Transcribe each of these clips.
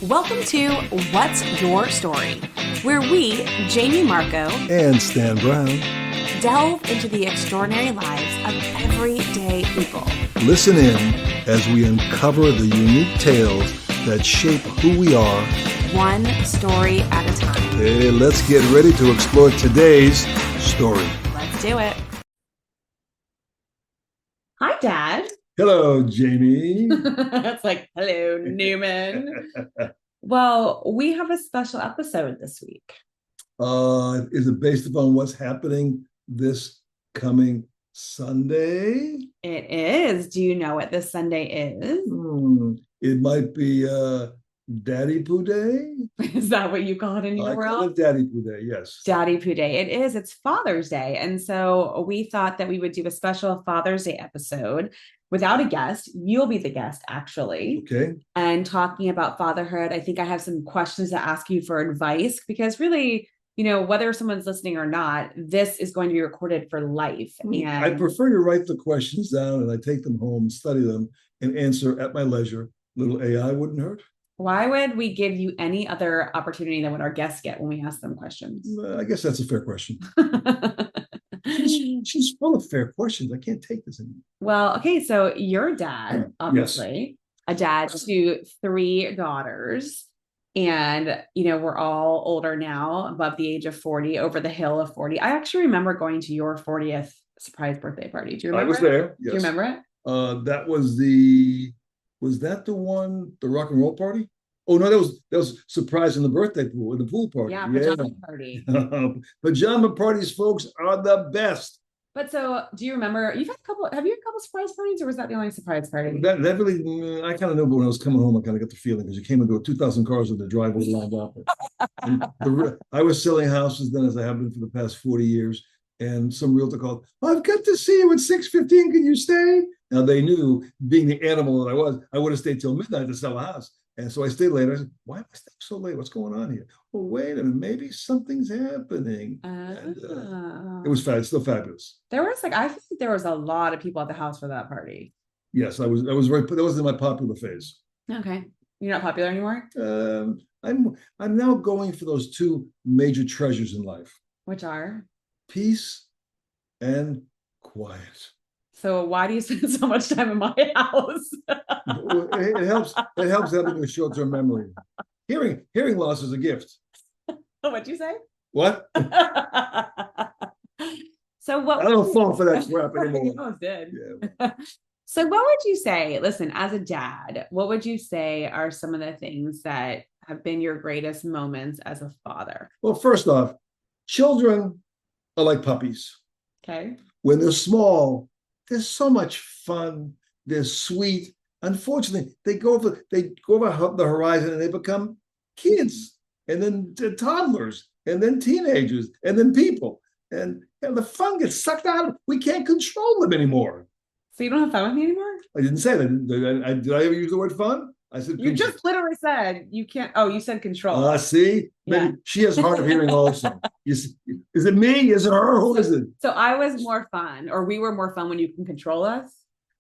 Welcome to What's Your Story, where we, Jamie Marco, and Stan Brown, delve into the extraordinary lives of everyday people. Listen in as we uncover the unique tales that shape who we are, one story at a time. Hey, let's get ready to explore today's story. Let's do it. Hi, Dad. Hello, Jamie. It's like, hello, Newman. Well, we have a special episode this week. Is it based upon what's happening this coming Sunday? It is. Do you know what this Sunday is? It might be Daddy Poo Day. Is that what you call it in your world? I call it Daddy Poo Day, yes. Daddy Poo Day. It is. It's Father's Day. And so we thought that we would do a special Father's Day episode without a guest. You'll be the guest, actually. Okay. And talking about fatherhood. I think I have some questions to ask you for advice because really, you know, whether someone's listening or not, this is going to be recorded for life. And I prefer to write the questions down and I take them home, study them, and answer at my leisure. Little AI wouldn't hurt. Why would we give you any other opportunity than what our guests get when we ask them questions? I guess that's a fair question. she's full of fair questions. I can't take this anymore. Well, okay, so your dad, obviously, yes. A dad to 3 daughters. And, you know, we're all older now, above the age of 40, over the hill of 40. I actually remember going to your 40th surprise birthday party. Do you remember? I was there. Yes. Do you remember it? That was that the one, the rock and roll party? Oh no, that was surprise in the birthday pool, in the pool party. Yeah, pajama party. Pajama parties, folks, are the best. But so, do you remember? Have you had a couple surprise parties, or was that the only surprise party? That really, I kind of knew, but when I was coming home, I kind of got the feeling because you came into 2,000 cars in the driveway lined up. I was selling houses then, as I have been for the past 40 years. And some realtor called, I've got to see you at 6:15. Can you stay? Now they knew, being the animal that I would have stayed till midnight to sell a house. And so I stayed later. I said, why am I staying so late? What's going on here? Well, wait a minute, maybe something's happening. And, it was fabulous, still fabulous. There was I think there was a lot of people at the house for that party. Yes, that was in my popular phase. Okay. You're not popular anymore? I'm now going for those 2 major treasures in life. Which are? Peace and quiet. So why do you spend so much time in my house? It helps having a short-term memory. Hearing loss is a gift. What'd you say? What? So what? I don't fall for that crap anymore. You almost did. Yeah. So what would you say? Listen, as a dad, what would you say are some of the things that have been your greatest moments as a father? Well, first off, children are like puppies. Okay. When they're small, they're so much fun. They're sweet. Unfortunately, they go over the horizon and they become kids, and then toddlers, and then teenagers, and then people. And the fun gets sucked out of them. We can't control them anymore. So you don't have fun with me anymore? I didn't say that. Did I ever use the word fun? I said you just literally said you can't. Oh, you said control. See, maybe yeah. She has hard of hearing also. Is it me? Is it her? Who is it? So I was more fun, or we were more fun when you can control us.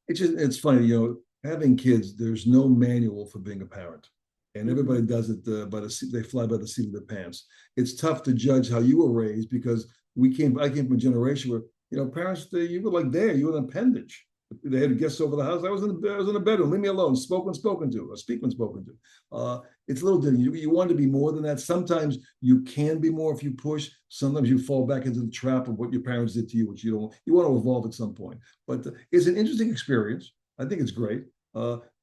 It's funny, you know, having kids. There's no manual for being a parent, and everybody does it they fly by the seat of their pants. It's tough to judge how you were raised because I came from a generation where, you know, parents, you were like you were an appendage. They had guests over the house. I was in the bedroom. Leave me alone. Spoke when spoken to. Or speak when spoken to. It's a little different. You want to be more than that. Sometimes you can be more if you push. Sometimes you fall back into the trap of what your parents did to you, which you don't. You want to evolve at some point. But it's an interesting experience. I think it's great.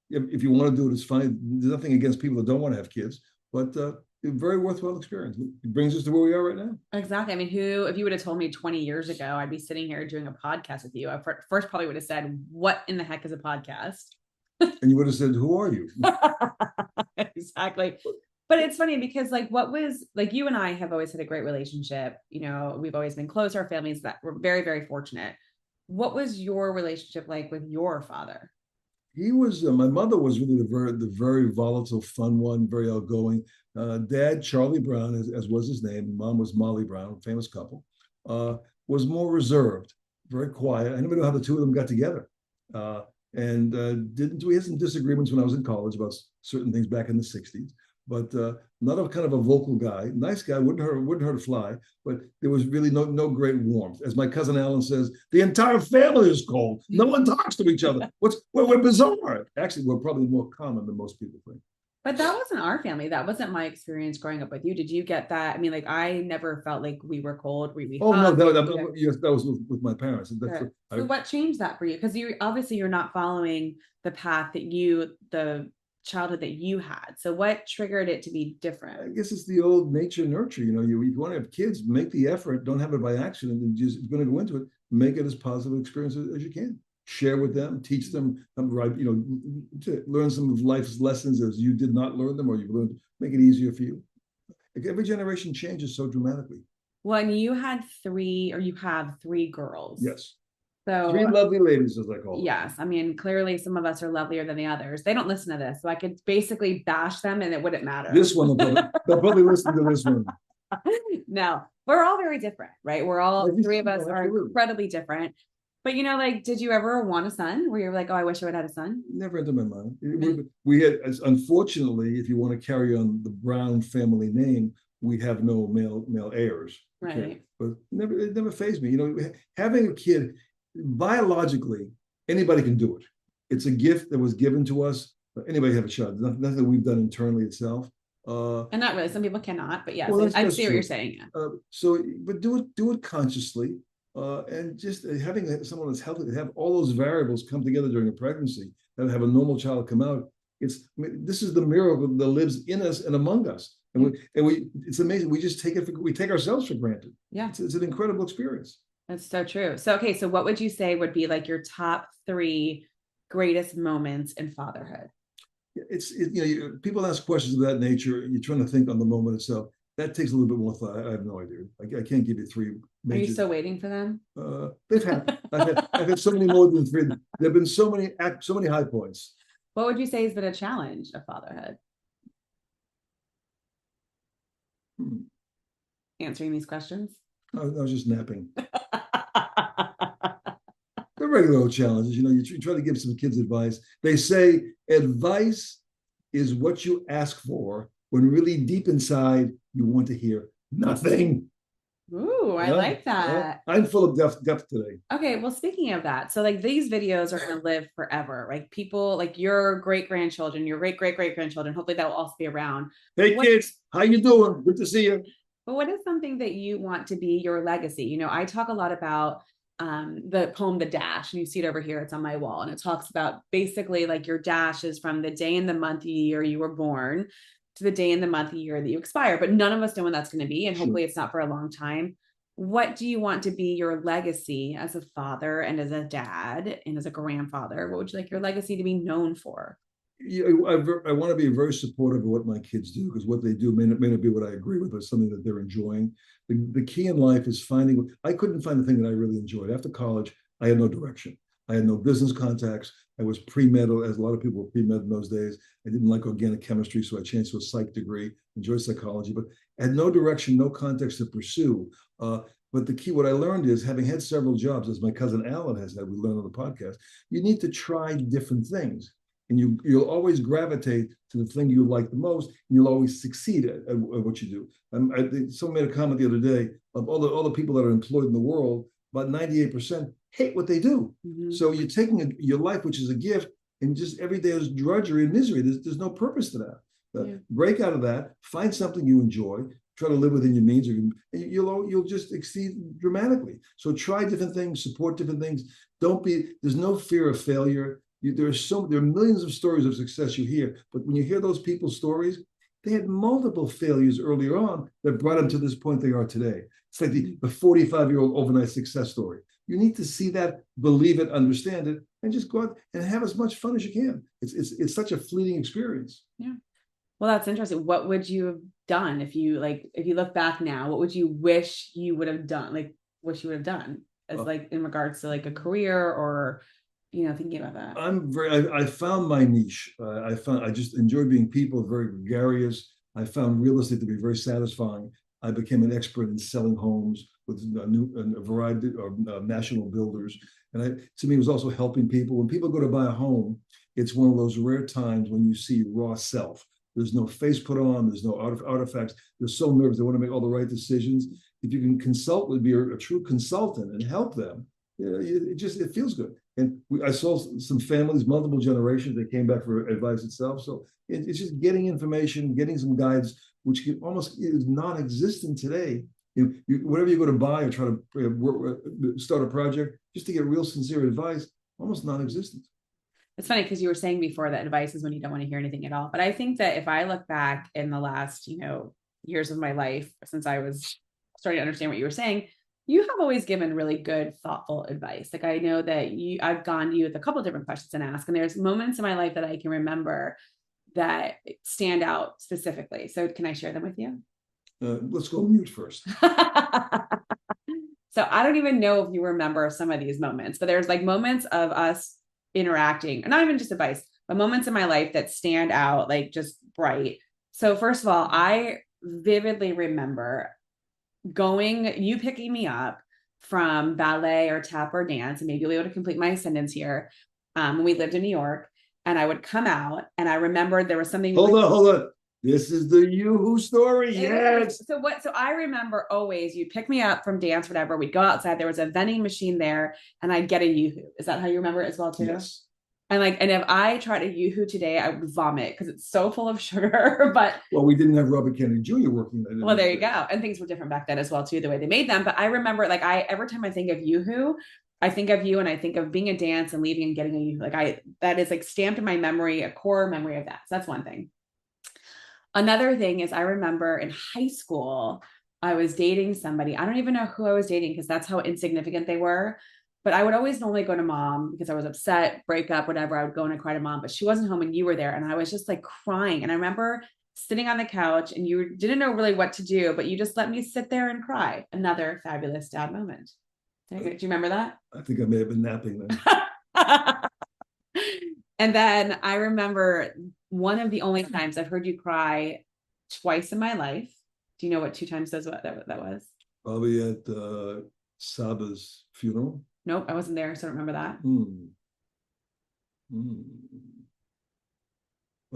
If you want to do it, it's fine. There's nothing against people that don't want to have kids, but a very worthwhile experience. It brings us to where we are right now. Exactly. I mean, if you would have told me 20 years ago, I'd be sitting here doing a podcast with you. I first probably would have said, what in the heck is a podcast? And you would have said, who are you? Exactly. But it's funny because you and I have always had a great relationship. You know, we've always been close. Our families that we're very, very fortunate. What was your relationship like with your father? He was, my mother was really the very volatile, fun one, very outgoing. Dad, Charlie Brown, as was his name, Mom was Molly Brown, famous couple, was more reserved, very quiet. I never know how the two of them got together. We had some disagreements when I was in college about certain things back in the 60s. but not a kind of a vocal guy. Nice guy, wouldn't hurt a fly, but there was really no great warmth. As my cousin Alan says, the entire family is cold. No one talks to each other. We're bizarre. Actually, we're probably more common than most people think. But that wasn't our family. That wasn't my experience growing up with you. Did you get that? I mean, like I never felt like we were cold. We Oh no, hugged. yes, that was with my parents. Sure. So what changed that for you? Because you obviously you're not following the path that the childhood that you had. So what triggered it to be different? I guess it's the old nature nurture. You know, you want to have kids, make the effort. Don't have it by accident, and just going to go into it. Make it as positive experience as you can. Share with them, teach them, right? You know, to learn some of life's lessons as you did not learn them, or you learned. Make it easier for you. Every generation changes so dramatically. Well, and you had three, or you have three girls. Yes. So three lovely ladies, as I call them. Yes. I mean, clearly some of us are lovelier than the others. They don't listen to this. So I could basically bash them and it wouldn't matter. This one, they'll probably listen to this one. No, we're all very different, right? We're all, three of us are incredibly different. But, you know, like, did you ever want a son where you're like, oh, I wish I would have had a son? Never entered my mind. We had, unfortunately, if you want to carry on the Brown family name, we have no male heirs. Right. Okay? But it never fazed me. You know, having a kid, biologically, anybody can do it. It's a gift that was given to us. Anybody have a child. Nothing that we've done internally itself. And not really. Some people cannot, but yes, well, I see what you're saying. Yeah. But do it consciously. And just having someone that's healthy, to have all those variables come together during a pregnancy, and have a normal child come out. This is the miracle that lives in us and among us, and it's amazing. We just we take ourselves for granted. Yeah, it's an incredible experience. That's so true. So okay, so what would you say would be like your top 3 greatest moments in fatherhood? You know, people ask questions of that nature. You're trying to think on the moment itself. That takes a little bit more thought. I have no idea. I can't give you 3 major. Are you still waiting for them? They've had. I've had so many more than 3. There've been so many high points. What would you say has been a challenge of fatherhood? Answering these questions? I was just napping. The regular old challenges. You know, you try to give some kids advice. They say advice is what you ask for when really deep inside you want to hear nothing. Ooh, I like that. I'm full of depth today. Okay, well, speaking of that, so like these videos are going to live forever. Like people, like your great-grandchildren, your great-great-great-grandchildren, hopefully that will also be around. Hey, kids, how you doing? Good to see you. But what is something that you want to be your legacy? You know, I talk a lot about the poem, The Dash, and you see it over here. It's on my wall. And it talks about basically like your dash is from the day and the month, the year you were born to the day and the month, the year that you expire. But none of us know when that's going to be. And hopefully it's not for a long time. What do you want to be your legacy as a father and as a dad and as a grandfather? What would you like your legacy to be known for? I want to be very supportive of what my kids do, because what they do may not be what I agree with, but something that they're enjoying. The key in life is finding. I couldn't find the thing that I really enjoyed. After college, I had no direction. I had no business contacts. I was pre-med, as a lot of people were pre-med in those days. I didn't like organic chemistry, so I changed to a psych degree, enjoyed psychology, but I had no direction, no context to pursue. But the key, what I learned is, having had several jobs, as my cousin Alan has had, we learned on the podcast, you need to try different things. And you'll always gravitate to the thing you like the most, and you'll always succeed at what you do. Someone made a comment the other day of all the people that are employed in the world, about 98% hate what they do. Mm-hmm. So you're taking your life, which is a gift, and just every day is drudgery and misery. There's no purpose to that. Break out of that, find something you enjoy, try to live within your means, and you'll just exceed dramatically. So try different things, support different things. There's no fear of failure. There are millions of stories of success you hear, but when you hear those people's stories, they had multiple failures earlier on that brought them to this point they are today. It's like the 45-year-old overnight success story. You need to see that, believe it, understand it, and just go out and have as much fun as you can. It's such a fleeting experience. Yeah. Well, that's interesting. What would you have done if you look back now? What would you wish you would have done? Like, wish you would have done as like in regards to like a career or, you know, thinking about that? I found my niche. I just enjoy being people, very gregarious. I found real estate to be very satisfying. I became an expert in selling homes with a variety of national builders. And to me, it was also helping people. When people go to buy a home, it's one of those rare times when you see raw self. There's no face put on. There's no artifacts. They're so nervous. They want to make all the right decisions. If you can consult with, be a true consultant and help them, it feels good. And I saw some families, multiple generations, that came back for advice itself. So it's just getting information, getting some guides, which almost is non-existent today. Whatever you go to buy or try to start a project, just to get real sincere advice, almost non-existent. It's funny because you were saying before that advice is when you don't want to hear anything at all. But I think that if I look back in the last, years of my life, since I was starting to understand what you were saying, you have always given really good, thoughtful advice. Like I know that I've gone to you with a couple of different questions and asked, and there's moments in my life that I can remember that stand out specifically. So can I share them with you? Let's go mute first. So I don't even know if you remember some of these moments, but there's like moments of us interacting, and not even just advice, but moments in my life that stand out, like just bright. So first of all, I vividly remember you picking me up from ballet or tap or dance, and maybe you'll be able to complete my sentence here. When we lived in New York, and I would come out, and I remembered there was something. Hold on. This is the Yoo-hoo story. Yes. So I remember always you'd pick me up from dance, whatever. We'd go outside. There was a vending machine there, and I'd get a Yoo-hoo. Is that how you remember it as well too? Yes. And if I tried a Yoo-hoo today, I would vomit because it's so full of sugar. But we didn't have Robert Kennedy Jr. working there. Well, there you go. And things were different back then as well too, the way they made them. But I remember, every time I think of Yoo-hoo, I think of you, and I think of being at dance and leaving and getting a Yoo-hoo. That is stamped in my memory, a core memory of that. So that's one thing. Another thing is I remember in high school, I was dating somebody. I don't even know who I was dating because that's how insignificant they were. But I would always normally go to mom because I was upset, break up, whatever. I would go and cry to mom, but she wasn't home and you were there. And I was just crying. And I remember sitting on the couch and you didn't know really what to do, but you just let me sit there and cry. Another fabulous dad moment. Do you remember that? I think I may have been napping then. And then I remember one of the only times I've heard you cry twice in my life. Do you know what 2 times that was? Probably at Saba's funeral. Nope, I wasn't there, so I don't remember that.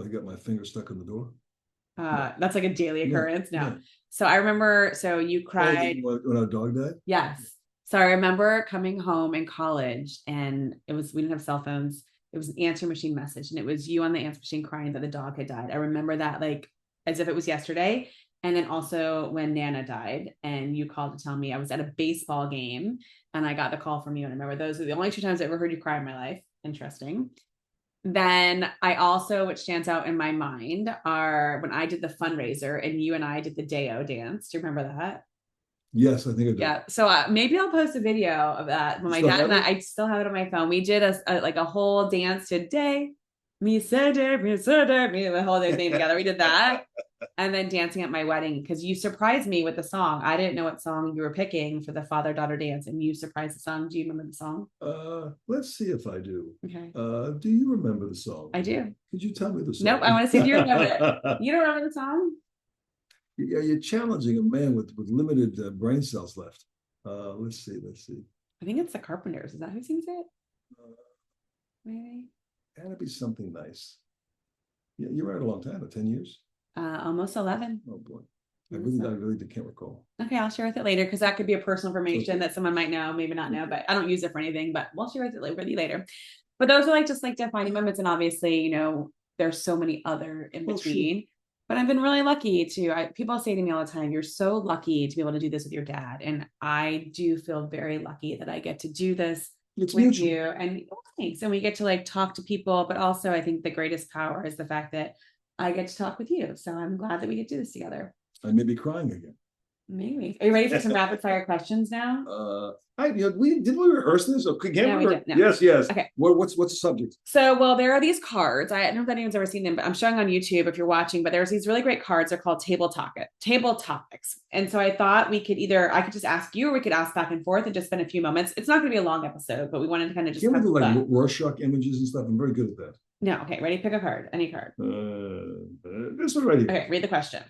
I got my finger stuck in the door. That's like a daily occurrence. No. So I remember, you cried. When our dog died? Yes. So I remember coming home in college, and we didn't have cell phones. It was an answer machine message, and it was you on the answer machine crying that the dog had died. I remember that as if it was yesterday. And then also when Nana died and you called to tell me, I was at a baseball game and I got the call from you. And I remember those are the only 2 times I ever heard you cry in my life. Interesting. Then I also, which stands out in my mind, are when I did the fundraiser and you and I did the Day-O dance. Do you remember that? Yes, I think I do. Yeah. So maybe I'll post a video of that. When my dad and I still have it on my phone. We did a whole dance today. Me said it, the whole thing together. We did that. And then dancing at my wedding, because you surprised me with the song. I didn't know what song you were picking for the father-daughter dance, and you surprised the song. Do you remember the song? Let's see if I do. Okay. Do you remember the song? I do. Could you tell me the song? Nope. I want to see if you remember it. You don't remember the song? Yeah, you're challenging a man with limited brain cells left. Let's see. I think it's the Carpenters. Is that who sings it? Maybe. Had to be something nice. Yeah, you're right a long time, 10 years. Almost 11. Oh boy. I really can't recall. Okay, I'll share with it later because that could be a personal information that someone might know, maybe not know, but I don't use it for anything, but we'll share with you later. But those are just defining moments. And obviously, there's so many other in between. Sure. But I've been really lucky people say to me all the time, you're so lucky to be able to do this with your dad. And I do feel very lucky that I get to do this with mutual. You. And thanks. And we get to talk to people, but also I think the greatest power is the fact that I get to talk with you. So I'm glad that we get to do this together. I may be crying again. Maybe. Are you ready for some rapid fire questions now? Did we rehearse this? Okay, we did. No. Yes. Okay. What's the subject? So, there are these cards. I don't know if anyone's ever seen them, but I'm showing on YouTube if you're watching. But there's these really great cards. They're called table topics. And so I thought I could just ask you, or we could ask back and forth and just spend a few moments. It's not going to be a long episode, but we wanted to kind of just. Can we do Rorschach images and stuff? I'm very good at that. No. Okay. Ready? Pick a card. Any card. This one right here. Okay. Read the question.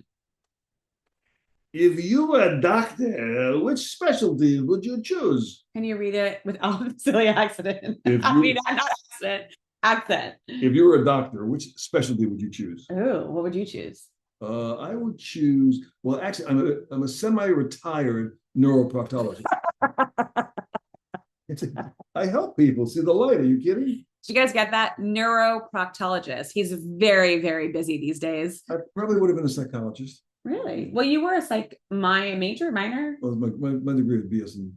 If you were a doctor, which specialty would you choose? Can you read it without silly accident? Not accident. accent. If you were a doctor, which specialty would you choose? Oh, what would you choose? I would choose. Well, actually, I'm a semi-retired neuroproctologist. I help people see the light. Are you kidding? Did you guys get that? Neuroproctologist. He's very, very busy these days. I probably would have been a psychologist. Really? Well, you were a my major, minor? Well, my degree is BS and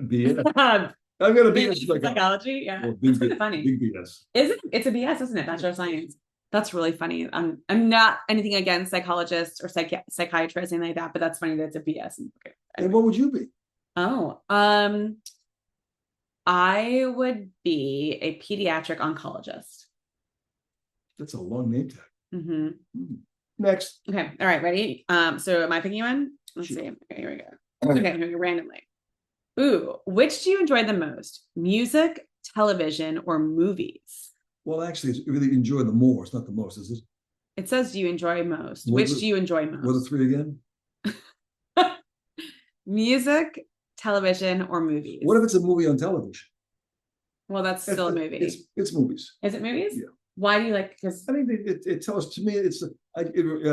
BS. I've got a BS in psychology. Yeah. Well, big, That's funny. Big BS. Is it? It's a BS, isn't it? Bachelor of Science. That's really funny. I'm not anything against psychologists or psychiatrists, anything like that, but that's funny that it's a BS. Okay. And what would you be? Oh, I would be a pediatric oncologist. That's a long name tag. Mm-hmm. Next. Okay. All right. Ready? So am I picking one? Let's see. Okay, here we go. Okay, here we go randomly. Ooh, which do you enjoy the most? Music, television, or movies? Well, actually, it's really enjoy the more. It's not the most, is it? It says do you enjoy most. Which do you enjoy most? What are the three again? Music, television, or movies? What if it's a movie on television? Well, that's still a movie. It's movies. Is it movies? Yeah. Why do you like? Because I think it tells to me I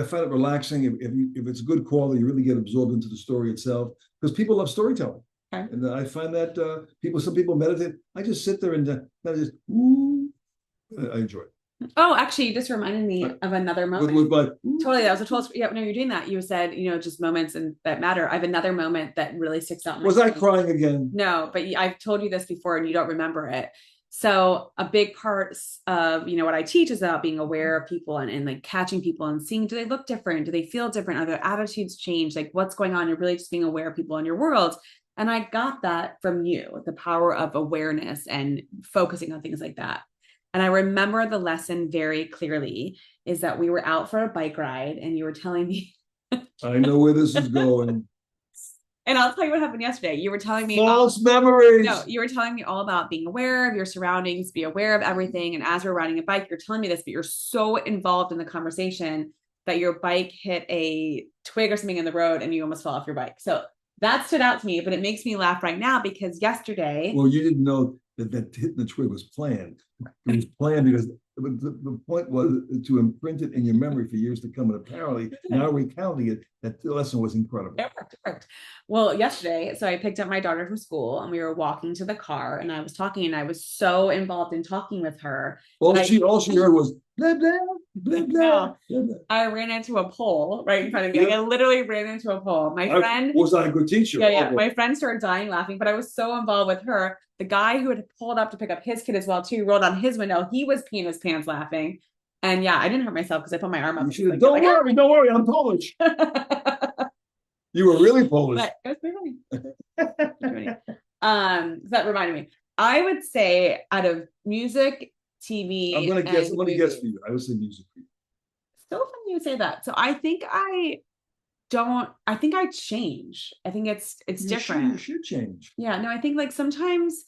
find it relaxing if it's good quality. You really get absorbed into the story itself because people love storytelling. Okay. And I find that some people meditate. I just sit there and I just I enjoy it. Oh, actually, you just reminded me of another moment. Totally, that was a total. Yeah, no, you're doing that. You said, just moments and that matter. I have another moment that really sticks out. Was I crying again? No, but I've told you this before, and you don't remember it. So a big part of what I teach is about being aware of people and like catching people and seeing, do they look different? Do they feel different? Are their attitudes changed? Like what's going on? You're really just being aware of people in your world. And I got that from you, the power of awareness and focusing on things like that. And I remember the lesson very clearly is that we were out for a bike ride and you were telling me. I know where this is going. And I'll tell you what happened yesterday. You were telling me false memories. No, you were telling me all about being aware of your surroundings, be aware of everything. And as we're riding a bike, you're telling me this, but you're so involved in the conversation that your bike hit a twig or something in the road and you almost fell off your bike. So that stood out to me, but it makes me laugh right now because yesterday. Well, you didn't know that hitting the twig was planned. It was planned because the point was to imprint it in your memory for years to come. And apparently, now recounting it, that lesson was incredible. It worked. Well, yesterday, so I picked up my daughter from school and we were walking to the car and I was talking and I was so involved in talking with her. All she heard was blah, blah, blah, blah, blah. I ran into a pole right in front of me. Yep. I literally ran into a pole. Was I a good teacher? Yeah. My friend started dying laughing, but I was so involved with her. The guy who had pulled up to pick up his kid as well too rolled on his window. He was peeing his pants laughing. And yeah, I didn't hurt myself because I put my arm up. Don't worry, I'm Polish. You were really Polish. But it was pretty funny. That reminded me. I would say out of music, TV. I'm gonna guess for you. I would say music for you. Still funny you say that. So I think I change. I think it's different. You should change. Yeah, no, I think like sometimes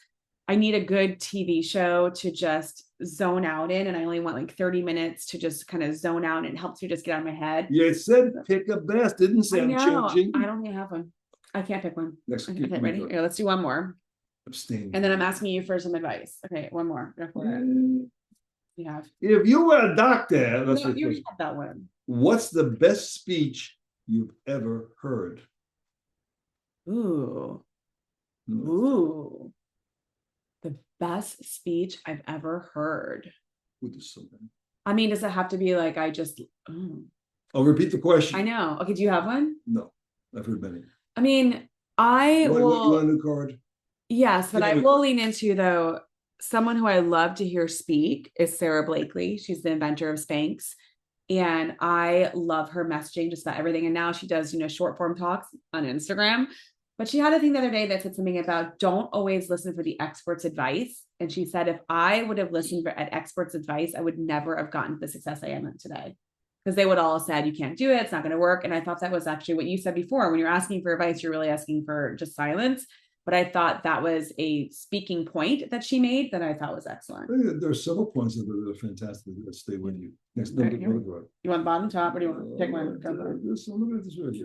I need a good TV show to just zone out in, and I only want like 30 minutes to just kind of zone out, and it helps me just get out of my head. Yeah, it said pick a best, didn't say I'm changing. I don't even have one. I can't pick one. Next, okay, ready? Here, let's do one more. Abstain. And then I'm asking you for some advice. Okay, one more. You have. If you were a doctor, no, you already had that one. What's the best speech you've ever heard? Ooh. The best speech I've ever heard. I mean, does it have to be like I'll repeat the question. I know. Okay, do you have one? No, I've heard many. I mean, you want a new card? Yes, but I will lean into though. Someone who I love to hear speak is Sarah Blakely. She's the inventor of Spanx. And I love her messaging just about everything. And now she does, short form talks on Instagram. But she had a thing the other day that said something about don't always listen for the expert's advice. And she said, if I would have listened at experts' advice, I would never have gotten the success I am at today. Because they would all have said, you can't do it. It's not going to work. And I thought that was actually what you said before. When you're asking for advice, you're really asking for just silence. but I thought that was a speaking point that she made that I thought was excellent. There are several points that are fantastic that stay with you. Next, right, you want bottom, top? What do you want? Pick one.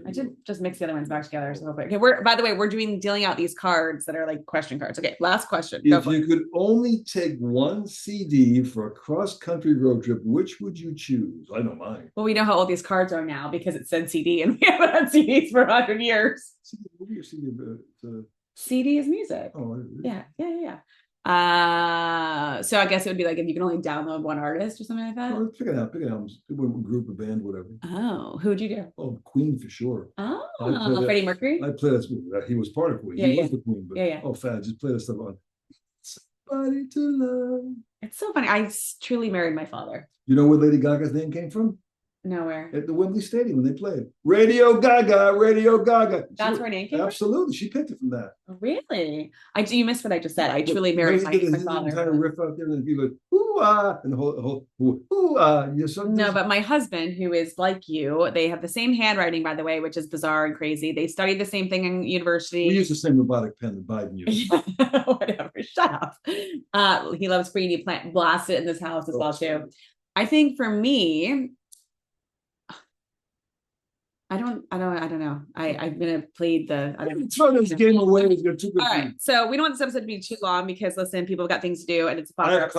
I did just mix the other ones back together. So okay, by the way, we're dealing out these cards that are like question cards. Okay, last question. If you could only take one CD for a cross-country road trip, which would you choose? I know mine. Well, we know how old these cards are now because it said CD, and we haven't had CDs for 100 years. CD is music. Oh, yeah. So I guess it would be like if you can only download one artist or something like that. Oh, pick an album, group, a band, whatever. Oh, who would you do? Oh, Queen for sure. Oh, Freddie Mercury. I played that. He was part of Queen. He was the Queen, but oh, fan, just play that stuff on. Somebody to love. It's so funny. I truly married my father. You know where Lady Gaga's name came from? Nowhere. At the Wembley Stadium when they played. Radio Gaga, Radio Gaga. That's where her name came Absolutely. From? She picked it from that. Really? You missed what I just said. I truly married my father. Entire riff out there and you like, ooh, ah, and the whole ooh, ah. No, but my husband, who is like you, they have the same handwriting, by the way, which is bizarre and crazy. They studied the same thing in university. We use the same robotic pen that Biden uses. Whatever. Shut up. He loves Queen. He blasted it in this house as well, too. I think for me, I don't know. I'm gonna play the. Throw this game away. All right, so we don't want this episode to be too long because listen, people have got things to do, and it's. I have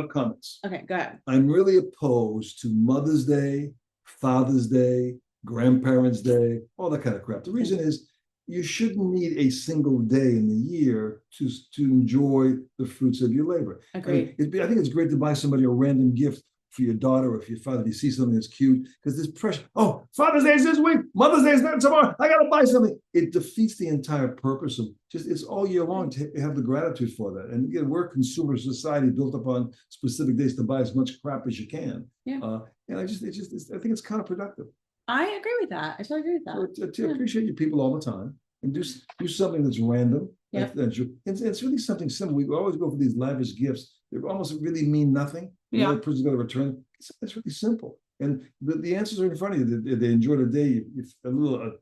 comments. Okay, go ahead. I'm really opposed to Mother's Day, Father's Day, Grandparents' Day, all that kind of crap. The reason is you shouldn't need a single day in the year to enjoy the fruits of your labor. Agreed. I think it's great to buy somebody a random gift for your daughter or for your father if you see something that's cute, because there's pressure. Oh, Father's Day is this week, Mother's Day is not tomorrow, I gotta buy something. It defeats the entire purpose of it's all year long to have the gratitude for that. And again, we're a consumer society built upon specific days to buy as much crap as you can. Yeah. And I think it's counterproductive. I agree with that. I totally agree with that. To appreciate your people all the time and do something that's random. Yeah. It's really something simple. We always go for these lavish gifts. They almost really mean nothing. Yeah. The other person's going to return. It's really simple. And the answers are in front of you. They enjoy the day. If a little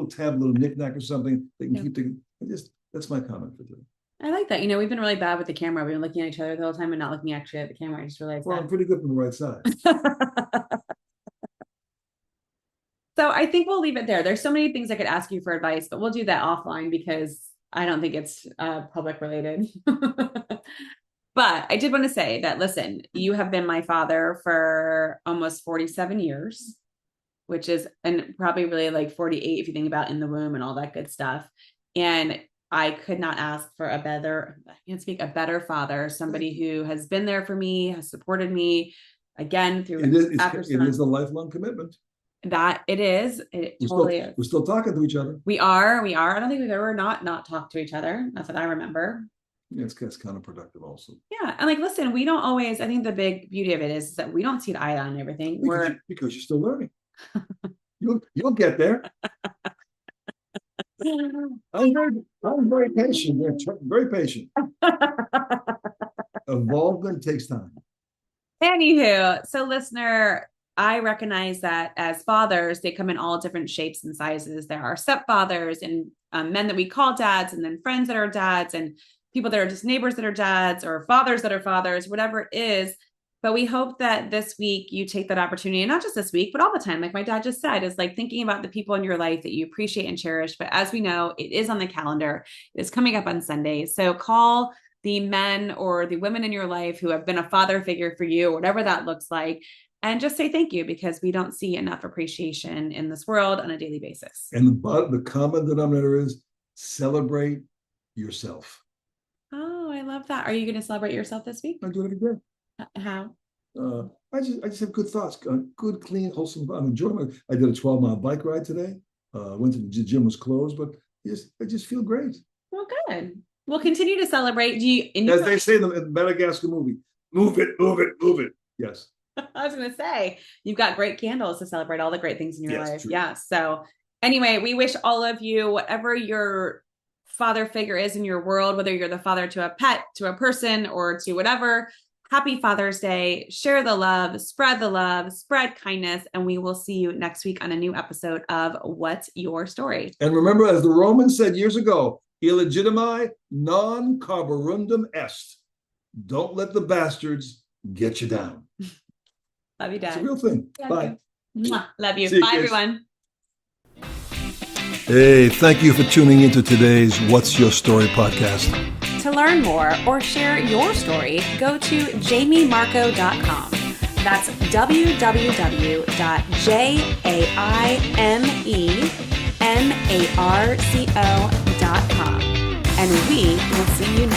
tab, a little knick-knack or something, they can keep the. That's my comment for today. I like that. We've been really bad with the camera. We've been looking at each other the whole time and not looking actually at the camera. I just realized I'm pretty good from the right side. So I think we'll leave it there. There's so many things I could ask you for advice, but we'll do that offline because I don't think it's public related. But I did want to say that, listen, you have been my father for almost 47 years, which is, and probably really like 48 if you think about in the womb and all that good stuff. And I could not ask for a better father, somebody who has been there for me, has supported me again through. It is a lifelong commitment. That it is. It totally is. We're still talking to each other. We are. I don't think we've ever not talked to each other. Not that I remember. Yeah, it's counterproductive also. Yeah. And listen, we don't always, I think the big beauty of it is that we don't see eye on everything. Because you're still learning. You'll get there. I'm very patient. Very patient. Evolvement takes time. Anywho, so listener, I recognize that as fathers, they come in all different shapes and sizes. There are stepfathers and men that we call dads, and then friends that are dads, and people that are just neighbors that are dads, or fathers that are fathers, whatever it is. But we hope that this week you take that opportunity, and not just this week, but all the time. Like my dad just said, is like thinking about the people in your life that you appreciate and cherish. But as we know, it is on the calendar. It is coming up on Sunday. So call the men or the women in your life who have been a father figure for you, whatever that looks like, and just say thank you, because we don't see enough appreciation in this world on a daily basis. And the common denominator is celebrate yourself. Oh, I love that. Are you going to celebrate yourself this week? I do it every day. How? I just have good thoughts, good, clean, wholesome. I'm enjoying it. I did a 12-mile bike ride today. Went to the gym, was closed, but I just feel great. Well, good. We'll continue to celebrate. As they say in the Madagascar movie, move it, move it, move it. Yes. I was going to say, you've got great candles to celebrate all the great things in your life. True. Yeah. So anyway, we wish all of you, whatever your father figure is in your world, whether you're the father to a pet, to a person, or to whatever, happy Father's Day. Share the love, spread kindness, and we will see you next week on a new episode of What's Your Story? And remember, as the Romans said years ago, illegitimi non carborundum est. Don't let the bastards get you down. Love you, Dad. It's a real thing. Love Bye. You. Love you. See Bye, you, kids. everyone. Hey, thank you for tuning into today's What's Your Story podcast. To learn more or share your story, go to jamiemarco.com. That's www.jaimemarco.com. And we will see you